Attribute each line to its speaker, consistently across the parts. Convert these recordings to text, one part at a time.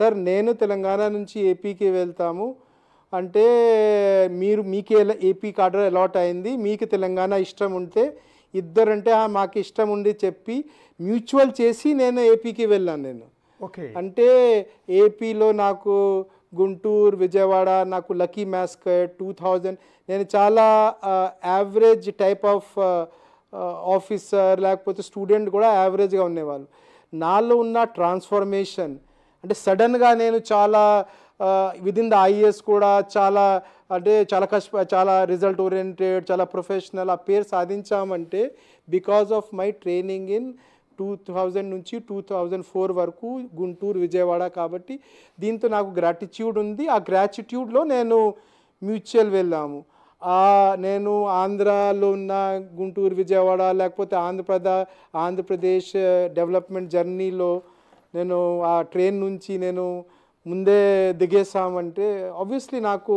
Speaker 1: Sir నేను తెలంగాణ నుంచి ఏపీకి వెళ్తాము అంటే మీకు ఏపీ కార్డర్ అలాట్ అయింది, మీకు తెలంగాణ ఇష్టం ఉంటే ఇద్దరంటే మాకు ఇష్టం ఉండి చెప్పి మ్యూచువల్ చేసి నేను ఏపీకి వెళ్ళాను నేను.
Speaker 2: ఓకే.
Speaker 1: అంటే ఏపీలో నాకు గుంటూరు విజయవాడ నాకు లక్కీ మ్యాస్కట్ 2000 నేను చాలా యావరేజ్ టైప్ ఆఫ్ ఆఫీసర్ లేకపోతే స్టూడెంట్ కూడా యావరేజ్గా ఉండేవాళ్ళు. నాలో ఉన్న ట్రాన్స్ఫర్మేషన్ అంటే సడన్గా నేను చాలా విదిన్ ద ఐఏఎస్ కూడా చాలా అంటే చాలా రిజల్ట్ ఓరియంటెడ్ చాలా ప్రొఫెషనల్ ఆ పేరు సాధించామంటే because of my training in 2000 నుంచి 2004 వరకు గుంటూరు విజయవాడ. కాబట్టి దీంతో నాకు గ్రాటిట్యూడ్ ఉంది. ఆ గ్రాటిట్యూడ్లో నేను మ్యూచువల్ వెళ్ళాము. నేను ఆంధ్రాలో ఉన్న గుంటూరు విజయవాడ లేకపోతే ఆంధ్రప్రదేశ్ డెవలప్మెంట్ జర్నీలో నేను ఆ ట్రైన్ నుంచి నేను ముందే దిగేసామంటే ఆబ్వియస్లీ నాకు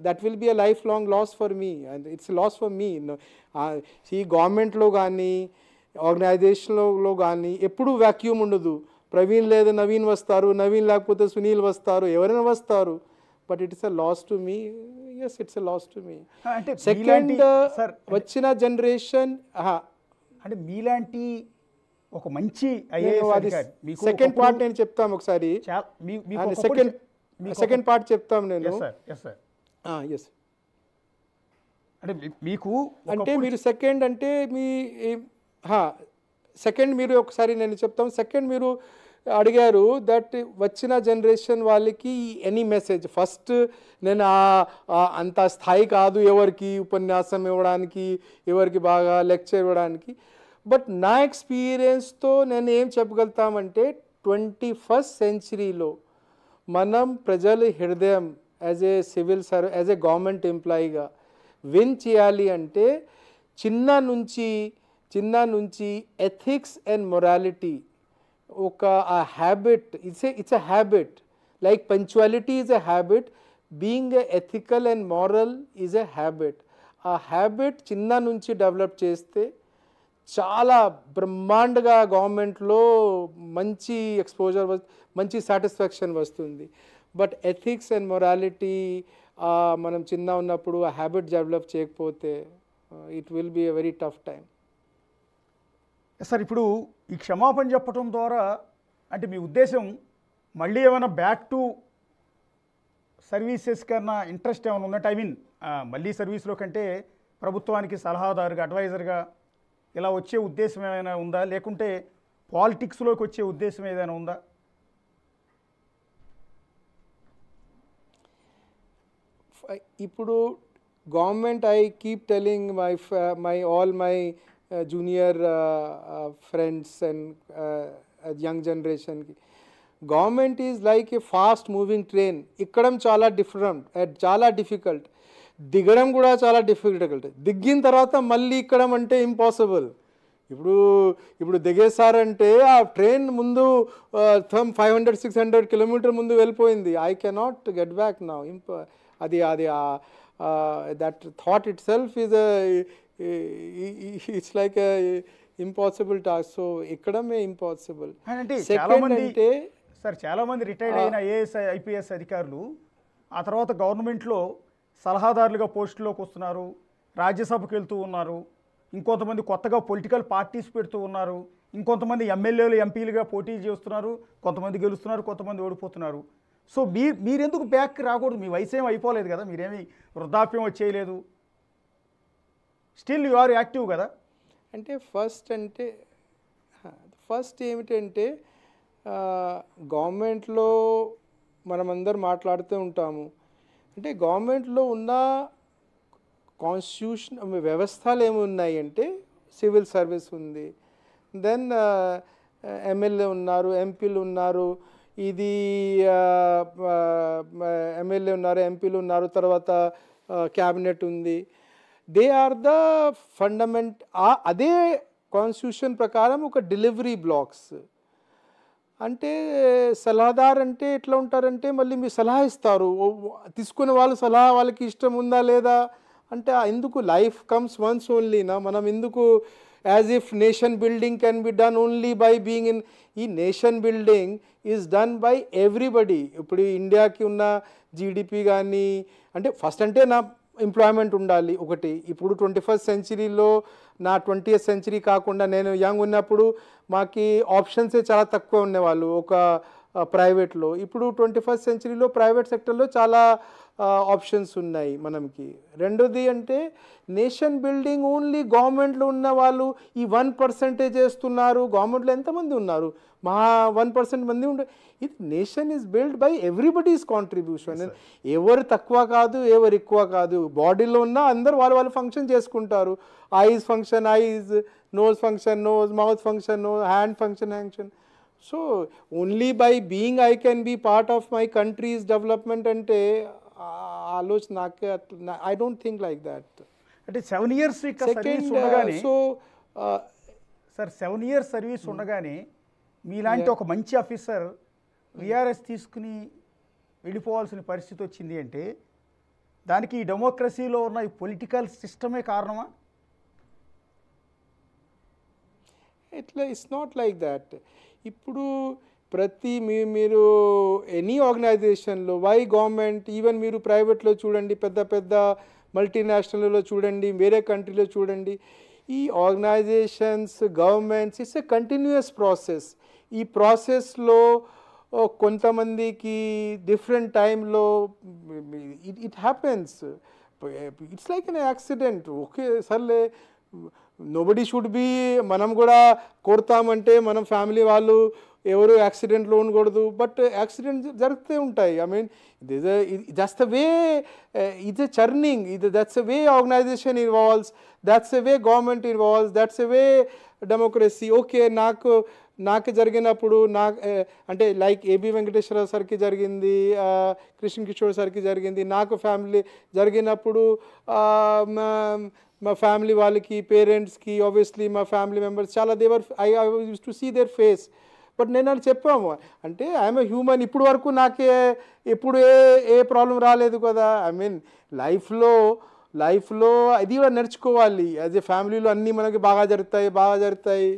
Speaker 1: that will be a life long loss for me and it's loss for me. ఈ గవర్నమెంట్లో కానీ ఆర్గనైజేషన్లో కానీ ఎప్పుడూ వ్యాక్యూమ్ ఉండదు. ప్రవీణ్ లేదా నవీన్ వస్తారు, నవీన్ లేకపోతే సునీల్ వస్తారు, ఎవరైనా వస్తారు. But it's a loss to me. Yes, it's a loss to me. Second వచ్చిన జనరేషన్
Speaker 2: అంటే మీలాంటి ఒక మంచి
Speaker 1: సెకండ్ పార్ట్ నేను చెప్తాను ఒకసారి. సెకండ్ పార్ట్ చెప్తాను నేను. ఎస్
Speaker 2: అంటే మీకు
Speaker 1: అంటే మీరు సెకండ్ అంటే సెకండ్ మీరు ఒకసారి నేను చెప్తాను. సెకండ్ మీరు అడిగారు దట్ వచ్చిన జనరేషన్ వాళ్ళకి ఎనీ మెసేజ్. ఫస్ట్ నేను అంత స్థాయి కాదు ఎవరికి ఉపన్యాసం ఇవ్వడానికి, ఎవరికి బాగా లెక్చర్ ఇవ్వడానికి. బట్ నా ఎక్స్పీరియన్స్తో నేను ఏం చెప్పగలుగుతామంటే 21st సెంచరీలో మనం ప్రజల హృదయం as a civil service as a government ఎంప్లాయీగా విన్ చేయాలి అంటే చిన్న నుంచి ఎథిక్స్ అండ్ మొరాలిటీ ఒక habit. It's a habit like punctuality is a habit, being a ethical and moral is a habit. ఆ హ్యాబిట్ చిన్న నుంచి డెవలప్ చేస్తే చాలా బ్రహ్మాండగా గవర్నమెంట్లో మంచి ఎక్స్పోజర్ మంచి సాటిస్ఫాక్షన్ వస్తుంది. బట్ ఎథిక్స్ అండ్ మొరాలిటీ మనం చిన్న ఉన్నప్పుడు ఆ హ్యాబిట్ డెవలప్ చేయకపోతే it will be a very tough time.
Speaker 2: Sir ఇప్పుడు ఈ క్షమాపణ చెప్పడం ద్వారా అంటే మీ ఉద్దేశం మళ్ళీ ఏమైనా బ్యాక్ టు సర్వీసెస్ కన్నా ఇంట్రెస్ట్ ఏమైనా ఉన్నట్టు? ఐ మీన్ మళ్ళీ సర్వీస్లో కంటే ప్రభుత్వానికి సలహాదారుగా అడ్వైజర్గా ఇలా వచ్చే ఉద్దేశం ఏమైనా ఉందా, లేకుంటే పాలిటిక్స్లోకి వచ్చే ఉద్దేశం ఏదైనా ఉందా?
Speaker 1: ఇప్పుడు government I keep telling my junior friends and young జనరేషన్కి government is like a fast moving train. ఎక్కడం చాలా చాలా డిఫికల్ట్, దిగడం కూడా చాలా డిఫికల్ట్. దిగిన తర్వాత మళ్ళీ ఎక్కడం అంటే ఇంపాసిబుల్. ఇప్పుడు దిగేసారంటే ఆ ట్రైన్ ముందు 500-600 కిలోమీటర్ ముందు వెళ్ళిపోయింది. I cannot get back now. అది that thought itself is it's like impossible task. So ఎక్కడమే ఇంపాసిబుల్.
Speaker 2: సెకండ్ అంటే సార్ చాలామంది రిటైర్డ్ అయిన ఐఏఎస్ ఐపీఎస్ అధికారులు ఆ తర్వాత గవర్నమెంట్లో సలహాదారులుగా పోస్టులోకి వస్తున్నారు, రాజ్యసభకు వెళ్తూ ఉన్నారు, ఇంకొంతమంది కొత్తగా పొలిటికల్ పార్టీస్ పెడుతూ ఉన్నారు, ఇంకొంతమంది ఎమ్మెల్యేలు ఎంపీలుగా పోటీ చేస్తున్నారు, కొంతమంది గెలుస్తున్నారు, కొంతమంది ఓడిపోతున్నారు. సో మీరెందుకు బ్యాక్కి రాకూడదు? మీ వయసు ఏం అయిపోలేదు కదా, మీరేమి వృద్ధాప్యం వచ్చేయలేదు, స్టిల్ యు ఆర్ యాక్టివ్ కదా.
Speaker 1: అంటే ఫస్ట్ ఏమిటంటే గవర్నమెంట్లో మనమందరం మాట్లాడుతూ ఉంటాము. అంటే గవర్నమెంట్లో ఉన్న కాన్స్టిట్యూషన్ వ్యవస్థలు ఏమున్నాయి అంటే సివిల్ సర్వీస్ ఉంది, దెన్ ఎమ్మెల్యే ఉన్నారు, ఎంపీలు ఉన్నారు, ఇది ఎమ్మెల్యే ఉన్నారు, ఎంపీలు ఉన్నారు, తర్వాత క్యాబినెట్ ఉంది. They are the ఫండమెంట్. అదే కాన్స్టిట్యూషన్ ప్రకారం ఒక డెలివరీ బ్లాక్స్. అంటే సలహాదారు అంటే ఎట్లా ఉంటారంటే మళ్ళీ మీరు సలహా ఇస్తారు, తీసుకునే వాళ్ళు సలహా వాళ్ళకి ఇష్టం ఉందా లేదా అంటే ఎందుకు, లైఫ్ కమ్స్ వన్స్ ఓన్లీనా, మనం ఎందుకు as if nation building can be done only by being in. ఈ nation building is done by everybody. ఇప్పుడు ఇండియాకి ఉన్న జీడిపి కానీ అంటే ఫస్ట్ అంటే నా ఎంప్లాయ్మెంట్ ఉండాలి ఒకటి. ఇప్పుడు 21st సెంచరీలో నా 20th సెంచరీ కాకుండా నేను యంగ్ ఉన్నప్పుడు మాకు ఆప్షన్సే చాలా తక్కువ ఉండేవాళ్ళు ఒక ప్రైవేట్లో. ఇప్పుడు 21st సెంచరీలో ప్రైవేట్ సెక్టర్లో చాలా ఆప్షన్స్ ఉన్నాయి మనకి. రెండోది అంటే నేషన్ బిల్డింగ్ ఓన్లీ గవర్నమెంట్లో ఉన్న వాళ్ళు ఈ 1% చేస్తున్నారు. గవర్నమెంట్లో ఎంతమంది ఉన్నారు? మా 1% మంది ఉండే. ఇది nation is build by everybody's contribution. ఎవరు తక్కువ కాదు, ఎవరు ఎక్కువ కాదు. బాడీలో ఉన్న అందరు వాళ్ళు ఫంక్షన్ చేసుకుంటారు. Eyes function eyes, nose function nose, mouth function nose, hand function. So only by being I can be part of my country's development అంటే ఆలోచన నాకే I don't think like that.
Speaker 2: అంటే 7 years సర్వీస్ ఉండగానే sir 7 years service ఉండగానే మీలాంటి ఒక మంచి officer VRS తీసుకుని వెళ్ళిపోవాల్సిన పరిస్థితి వచ్చింది అంటే దానికి ఈ డెమోక్రసీలో ఉన్న ఈ పొలిటికల్ సిస్టమే కారణమా?
Speaker 1: It's not like that. ఇప్పుడు ప్రతి మీరు ఎనీ ఆర్గనైజేషన్లో వై గవర్నమెంట్, ఈవెన్ మీరు ప్రైవేట్లో చూడండి, పెద్ద పెద్ద మల్టీనేషనల్లో చూడండి, వేరే కంట్రీలో చూడండి, ఈ organizations governments it's a continuous process. ఈ ప్రాసెస్లో కొంతమందికి డిఫరెంట్ టైంలో it happens. It's like an accident. Okay సర్లే, నోబడీ షుడ్ బీ, మనం కూడా కోరుతామంటే మనం ఫ్యామిలీ వాళ్ళు ఎవరు యాక్సిడెంట్లో ఉండకూడదు, బట్ యాక్సిడెంట్ జరుగుతూ ఉంటాయి. I mean that's the way, it's a churning, that's a way organization involves, that's a way government involves, that's a way democracy. Okay నాకు జరిగినప్పుడు అంటే లైక్ ఏబి వెంకటేశ్వరరావు సార్కి జరిగింది, కృష్ణ కిషోర్ సార్కి జరిగింది, నాకు ఫ్యామిలీ జరిగినప్పుడు మా ఫ్యామిలీ వాళ్ళకి పేరెంట్స్కి ఆబ్వియస్లీ మా ఫ్యామిలీ మెంబర్స్ చాలా I use to see their face. బట్ నేను అది చెప్పాము అంటే ఐఎమ్ ఏ హ్యూమన్. ఇప్పుడు వరకు నాకే ఎప్పుడు ఏ ప్రాబ్లం రాలేదు కదా. ఐ మీన్ లైఫ్లో అది కూడా నేర్చుకోవాలి. యాజ్ ఏ ఫ్యామిలీలో అన్నీ మనకి బాగా జరుగుతాయి.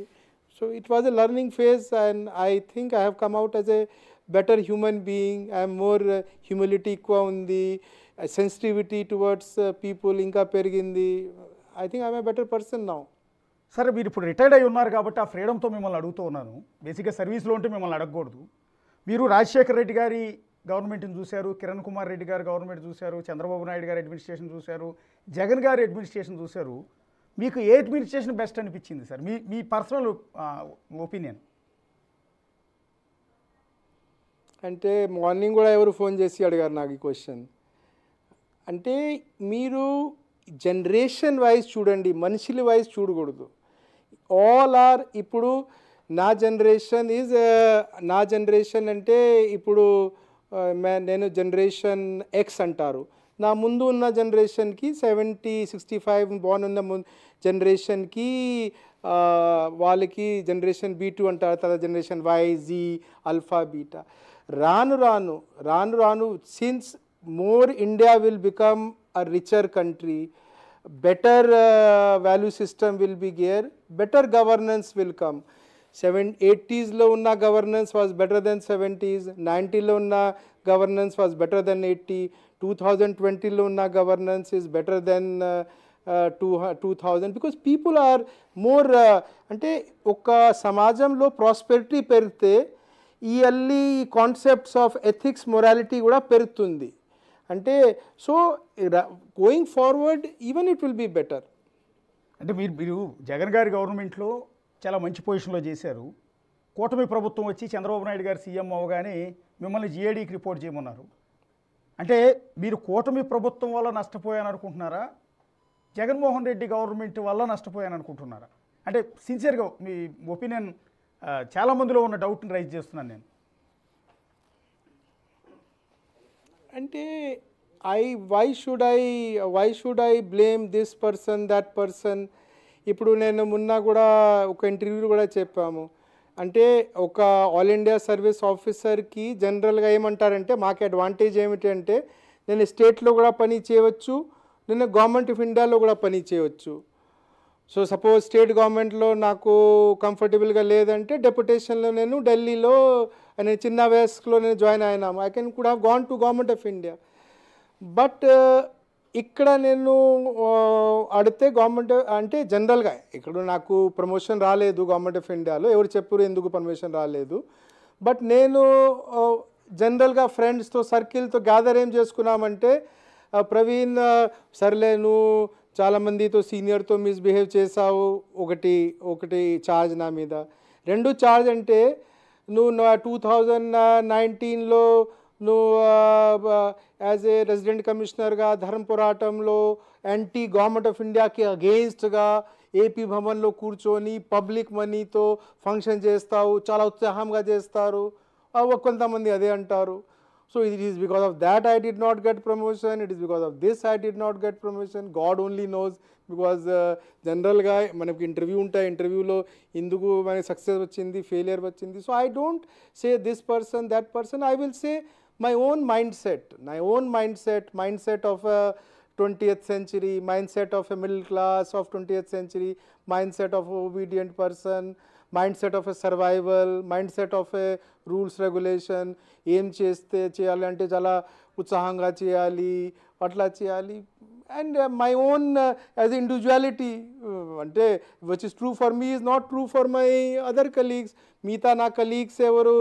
Speaker 1: So it was a learning phase and I think I have come out as a better human being. I'm more humility ఎక్కువ ఉంది, సెన్సిటివిటీ టువర్డ్స్ పీపుల్ ఇంకా పెరిగింది. I think I'm a better person now.
Speaker 2: సరే, మీరు ఇప్పుడు retired అయి ఉన్నారు కాబట్టి ఆ ఫ్రీడమ్తో మిమ్మల్ని అడుగుతూ ఉన్నాను. బేసిక్గా సర్వీస్లో ఉంటే మిమ్మల్ని అడగకూడదు. మీరు రాజశేఖర రెడ్డి గారి గవర్నమెంట్ని చూశారు, కిరణ్ కుమార్ రెడ్డి గారి గవర్నమెంట్ చూశారు, చంద్రబాబు నాయుడు గారి అడ్మినిస్ట్రేషన్ చూశారు, జగన్ గారి అడ్మినిస్ట్రేషన్ చూశారు. మీకు ఏ అడ్మినిస్ట్రేషన్ బెస్ట్ అనిపించింది సార్, మీ పర్సనల్ ఒపీనియన్?
Speaker 1: అంటే మార్నింగ్ కూడా ఎవరు ఫోన్ చేసి అడిగారు నాకు ఈ క్వశ్చన్. అంటే మీరు జనరేషన్ వైజ్ చూడండి, మనుషుల వైజ్ చూడకూడదు. ఆల్ ఆర్ ఇప్పుడు నా జనరేషన్ అంటే ఇప్పుడు నేను జనరేషన్ ఎక్స్ అంటారు. నా ముందు ఉన్న జనరేషన్కి 70, 65 బాన్ ఉన్న జనరేషన్కి వాళ్ళకి జనరేషన్ B2 అంటారు, తర్వాత generation Y, Z, alpha, beta. రాను since more India will become a richer country, better value system will be there, better governance will come. 80s లో ఉన్న governance was better than 70s, 90 లో ఉన్న governance was better than 80, 2020 లో ఉన్న governance is better than 2000 because people are more అంటే ఒక సమాజంలో prosperity పెరిగితే ఈ అన్ని కాన్సెప్ట్స్ ఆఫ్ ఎథిక్స్ మొరాలిటీ కూడా పెరుగుతుంది. అంటే so going forward even it will be better.
Speaker 2: అంటే మీరు జగన్ గారి గవర్నమెంట్లో చాలా మంచి పొజిషన్లో చేశారు. కూటమి ప్రభుత్వం వచ్చి చంద్రబాబు నాయుడు గారు సీఎం అవ్వగానే మిమ్మల్ని జిఏడీకి రిపోర్ట్ చేయమన్నారు. అంటే మీరు కూటమి ప్రభుత్వం వల్ల నష్టపోయాను అనుకుంటున్నారా, జగన్మోహన్ రెడ్డి గవర్నమెంట్ వల్ల నష్టపోయాను అనుకుంటున్నారా? అంటే సిన్సియర్గా మీ ఒపీనియన్, చాలామందిలో ఉన్న డౌట్ని రైజ్ చేస్తున్నాను నేను.
Speaker 1: అంటే why should I blame this person that person. ఇప్పుడు నేను మొన్న కూడా ఒక ఇంటర్వ్యూలో కూడా చెప్పాము. అంటే ఒక ఆల్ ఇండియా సర్వీస్ ఆఫీసర్కి జనరల్గా ఏమంటారంటే మాకు అడ్వాంటేజ్ ఏమిటంటే నేను స్టేట్లో కూడా పని చేయవచ్చు, నేను గవర్నమెంట్ ఆఫ్ ఇండియాలో కూడా పని చేయవచ్చు. సో సపోజ్ స్టేట్ గవర్నమెంట్లో నాకు కంఫర్టబుల్గా లేదంటే డెప్యుటేషన్లో నేను ఢిల్లీలో నేను చిన్న వయసులో నేను జాయిన్ అయినాము. I can could have gone to government of India. But ఇక్కడ నేను అడిగితే గవర్నమెంట్ అంటే జనరల్గా ఇక్కడ నాకు ప్రమోషన్ రాలేదు గవర్నమెంట్ ఆఫ్ ఇండియాలో. ఎవరు చెప్పారు ఎందుకు ప్రమోషన్ రాలేదు? బట్ నేను జనరల్గా ఫ్రెండ్స్తో సర్కిల్తో గ్యాదర్ ఏం చేసుకున్నామంటే, ప్రవీణ్ సర్లే నువ్వు చాలామందితో సీనియర్తో మిస్బిహేవ్ చేసావు, ఒకటి ఛార్జ్ నా మీద. రెండు ఛార్జ్ అంటే నువ్వు 2019లో నువ్వు యాజ్ ఏ రెసిడెంట్ కమిషనర్గా ధర్మ పోరాటంలో యాంటీ గవర్నమెంట్ ఆఫ్ ఇండియాకి అగెయిన్స్ట్గా ఏపీ భవన్లో కూర్చొని పబ్లిక్ మనీతో ఫంక్షన్ చేస్తావు, చాలా ఉత్సాహంగా చేస్తారు. కొంతమంది అదే అంటారు. So it is because of that I did not get promotion, it is because of this I did not get promotion. God only knows. Because జనరల్గా మనకి ఇంటర్వ్యూ ఉంటాయి, ఇంటర్వ్యూలో ఎందుకు మనకి సక్సెస్ వచ్చింది, ఫెయిలియర్ వచ్చింది. So I don't say this person that person, I will say my own mindset of a 20th century, mindset of a middle class of 20th century, mindset of an obedient person, mindset of a survival, mindset of a rules regulation. ఏం చేయాలి అంటే చాలా ఉత్సాహంగా చేయాలి, అట్లా చేయాలి. And my own as individuality, అంటే which is true for me is not true for my other colleagues. మిగతా నా కలీగ్స్ ఎవరు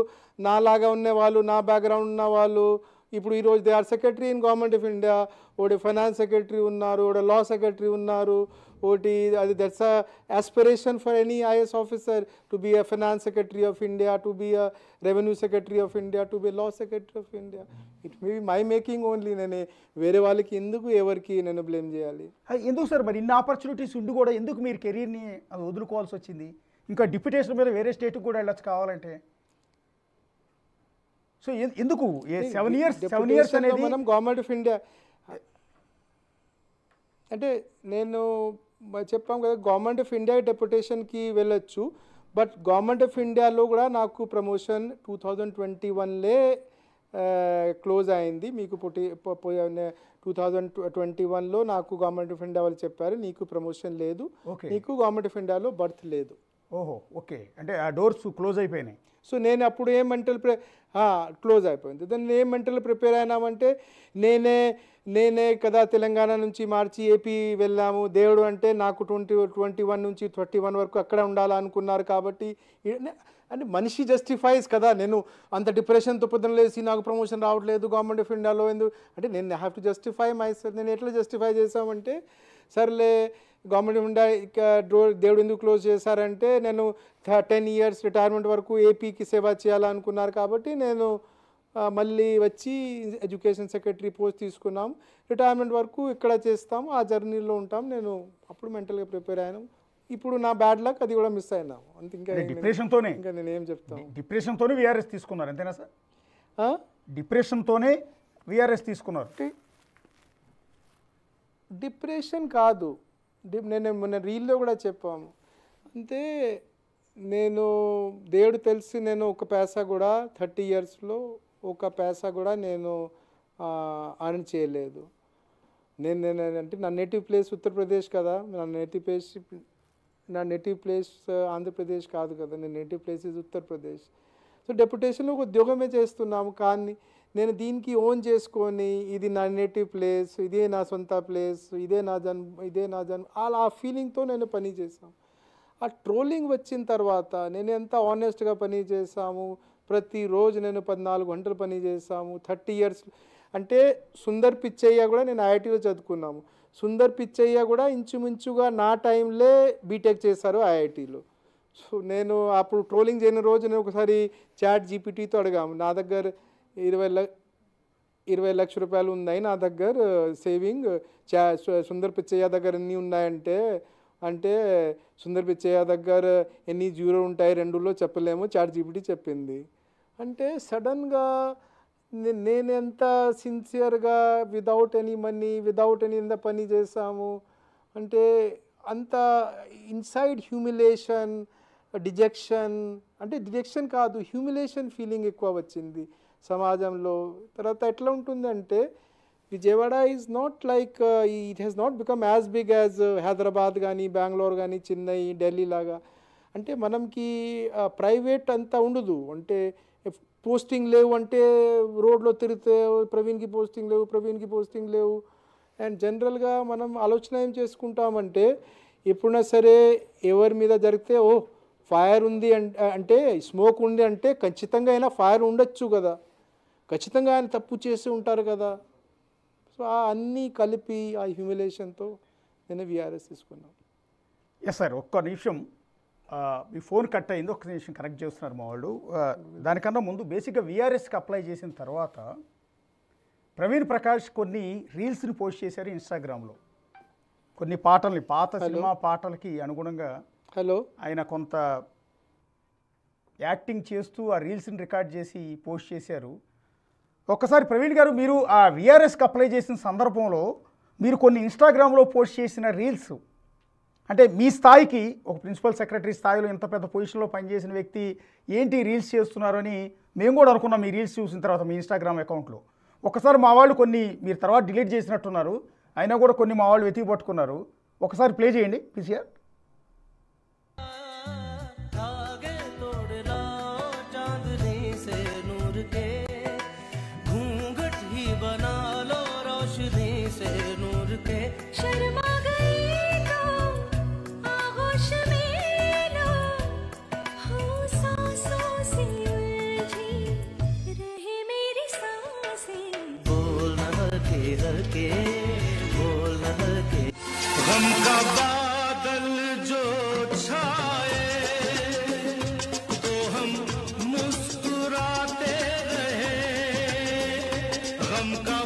Speaker 1: నాలాగా ఉన్నవాళ్ళు, నా బ్యాక్గ్రౌండ్ ఉన్న వాళ్ళు ఇప్పుడు ఈరోజు they are secretary in government of India, ఒకటి ఫైనాన్స్ సెక్రటరీ ఉన్నారు, ఒకటి లా సెక్రటరీ ఉన్నారు, ఒకటి అది that's a aspiration for any IAS officer to be a finance secretary of India, to be a revenue secretary of India, to be law secretary of India. It may be my making only. నేను వేరే వాళ్ళకి ఎందుకు ఎవరికి నేను blame చేయాలి?
Speaker 2: ఎందుకు sir మరి ఇన్ని ఆపర్చునిటీస్ ఉండి కూడా ఎందుకు మీరు కెరీర్ని అది వదులుకోవాల్సి వచ్చింది? ఇంకా డిప్యూటేషన్ మీద వేరే స్టేట్కి కూడా వెళ్ళొచ్చు కావాలంటే. సో ఎందుకు 7 years అనేది
Speaker 1: మనం గవర్నమెంట్ ఆఫ్ ఇండియా అంటే నేను చెప్పాం కదా, గవర్నమెంట్ ఆఫ్ ఇండియా డెప్యుటేషన్కి వెళ్ళొచ్చు. బట్ గవర్నమెంట్ ఆఫ్ ఇండియాలో కూడా నాకు ప్రమోషన్ 2021లే క్లోజ్ అయింది. మీకు 2021లో నాకు గవర్నమెంట్ ఆఫ్ ఇండియా వాళ్ళు చెప్పారు నీకు ప్రమోషన్ లేదు, నీకు గవర్నమెంట్ ఆఫ్ ఇండియాలో బర్త్ లేదు.
Speaker 2: ఓహో, ఓకే. అంటే ఆ డోర్స్ క్లోజ్ అయిపోయినాయి.
Speaker 1: సో నేను అప్పుడు ఏం క్లోజ్ అయిపోయింది. దాన్ని ఏం మెంటల్ ప్రిపేర్ అయినామంటే నేనే కదా తెలంగాణ నుంచి మార్చి ఏపీ వెళ్ళాము. దేవుడు అంటే నాకు 21 నుంచి 31 వరకు అక్కడ ఉండాలనుకున్నారు. కాబట్టి అంటే మనిషి జస్టిఫైస్ కదా, నేను అంత డిప్రెషన్తో పొద్దున లేసి నాకు ప్రమోషన్ రావట్లేదు గవర్నమెంట్ ఆఫ్ ఇండియాలో ఎందుకు అంటే నేను have to justify my self. నేను ఎట్లా జస్టిఫై చేసామంటే సర్లే గవర్నమెంట్ ఆఫ్ ఇండియా దేవుడు ఎందుకు క్లోజ్ చేశారంటే నేను 10 years రిటైర్మెంట్ వరకు ఏపీకి సేవ చేయాలనుకున్నారు. కాబట్టి నేను మళ్ళీ వచ్చి ఎడ్యుకేషన్ సెక్రటరీ పోస్ట్ తీసుకున్నాం. రిటైర్మెంట్ వరకు ఇక్కడ చేస్తాం, ఆ జర్నీలో ఉంటాం. నేను అప్పుడు మెంటల్గా ప్రిపేర్ అయ్యాను. ఇప్పుడు నా బ్యాడ్ లక్ అది కూడా మిస్ అయినాము. అంతే. ఇంకా
Speaker 2: డిప్రెషన్తోనే
Speaker 1: ఇంకా నేను ఏం చెప్తాను.
Speaker 2: డిప్రెషన్తోనే విఆర్ఎస్ తీసుకున్నారు అంతేనా సార్? డిప్రెషన్తోనే విఆర్ఎస్ తీసుకున్నారు.
Speaker 1: డిప్రెషన్ కాదు, నేను మొన్న రీల్లో కూడా చెప్పాము. అంటే నేను దేవుడు తెలిసి నేను ఒక పైసా కూడా 30 yearsలో ఒక పైసా కూడా నేను అర్న్ చేయలేదు. నేను అంటే నా నేటివ్ ప్లేస్ ఉత్తరప్రదేశ్ కదా, నా నేటివ్ ప్లేస్ ఆంధ్రప్రదేశ్ కాదు కదా, నా native place is Uttar Pradesh. So డెప్యుటేషన్లో ఒక ఉద్యోగమే చేస్తున్నాము. కానీ నేను దీనికి ఓన్ చేసుకొని ఇది నా నేటివ్ ప్లేస్, ఇదే నా సొంత ప్లేస్, ఇదే నా జన్మ అలా ఆ ఫీలింగ్తో నేను పని చేశాను. ఆ ట్రోలింగ్ వచ్చిన తర్వాత నేను ఎంత ఆనెస్ట్గా పని చేశాము. ప్రతిరోజు నేను 14 గంటలు పని చేశాము 30 years. అంటే సుందర్ పిచ్చయ్య కూడా నేను ఐఐటీలో చదువుకున్నాము. సుందర్ పిచ్చయ్య కూడా ఇంచుమించుగా నా టైంలే బీటెక్ చేశారు ఐఐటీలో. సో నేను అప్పుడు ట్రోలింగ్ చేయని రోజు నేను ఒకసారి చాట్ జీపీటీతో అడిగాము, నా దగ్గర 20 లక్షల రూపాయలు ఉన్నాయి నా దగ్గర సేవింగ్, సుందర్ పిచ్చయ్య దగ్గర ఎన్ని ఉన్నాయంటే అంటే సుందర్ పిచ్చయ్య దగ్గర ఎన్ని జీరో ఉంటాయి రెండులో చెప్పలేము, చాట్ జీపీటీ చెప్పింది. అంటే సడన్గా నేను ఎంత సిన్సియర్గా without any money without any ఎంత పని చేసాము అంటే అంత ఇన్సైడ్ హ్యూమిలేషన్, డిజెక్షన్, అంటే డిజెక్షన్ కాదు హ్యూమిలేషన్ ఫీలింగ్ ఎక్కువ వచ్చింది సమాజంలో. తర్వాత ఎట్లా ఉంటుందంటే Vijayawada is not like it has not become as big as Hyderabad కానీ బెంగళూరు కానీ చెన్నై ఢిల్లీ లాగా. అంటే మనకి ప్రైవేట్ అంతా ఉండదు. అంటే పోస్టింగ్ లేవు అంటే రోడ్లో తిరిగితే ప్రవీణ్కి పోస్టింగ్ లేవు. అండ్ జనరల్గా మనం ఆలోచన ఏం చేసుకుంటామంటే ఎప్పుడైనా సరే ఎవరి మీద జరిగితే ఫైర్ ఉంది అంటే స్మోక్ ఉంది అంటే ఖచ్చితంగా అయినా ఫైర్ ఉండొచ్చు కదా, ఖచ్చితంగా ఆయన తప్పు చేసి ఉంటారు కదా. సో అన్నీ కలిపి ఆ హ్యూమిలేషన్తో నేను విఆర్ఎస్ తీసుకున్నాను.
Speaker 2: ఎస్ సార్, ఒక్క నిమిషం, మీ ఫోన్ కట్ అయింది, ఒక్క నిమిషం కరెక్ట్ చేస్తున్నారు మా వాళ్ళు. దానికన్నా ముందు బేసిక్గా విఆర్ఎస్కి అప్లై చేసిన తర్వాత ప్రవీణ్ ప్రకాష్ కొన్ని రీల్స్ని పోస్ట్ చేశారు ఇన్స్టాగ్రామ్లో. కొన్ని పాటల్ని, పాత సినిమా పాటలకి అనుగుణంగా ఆయన కొంత యాక్టింగ్ చేస్తూ ఆ రీల్స్ని రికార్డ్ చేసి పోస్ట్ చేశారు. ఒక్కసారి ప్రవీణ్ గారు, మీరు ఆ విఆర్ఎస్కి అప్లై చేసిన సందర్భంలో మీరు కొన్ని ఇన్స్టాగ్రామ్లో పోస్ట్ చేసిన రీల్స్, అంటే మీ స్థాయికి ఒక ప్రిన్సిపల్ సెక్రటరీ స్థాయిలో ఇంత పెద్ద పొజిషన్లో పనిచేసిన వ్యక్తి ఏంటి రీల్స్ చేస్తున్నారు అని మేము కూడా అనుకున్నాం మీ రీల్స్ చూసిన తర్వాత మీ ఇన్స్టాగ్రామ్ అకౌంట్లో. ఒకసారి మా వాళ్ళు కొన్ని మీరు తర్వాత డిలీట్ చేసినట్టున్నారు, అయినా కూడా కొన్ని మా వాళ్ళు వెతికి పట్టుకున్నారు. ఒకసారి ప్లే చేయండి పీసీఆర్.
Speaker 3: गम का बादल जो छाए तो हम मुस्कुराते रहे, गम का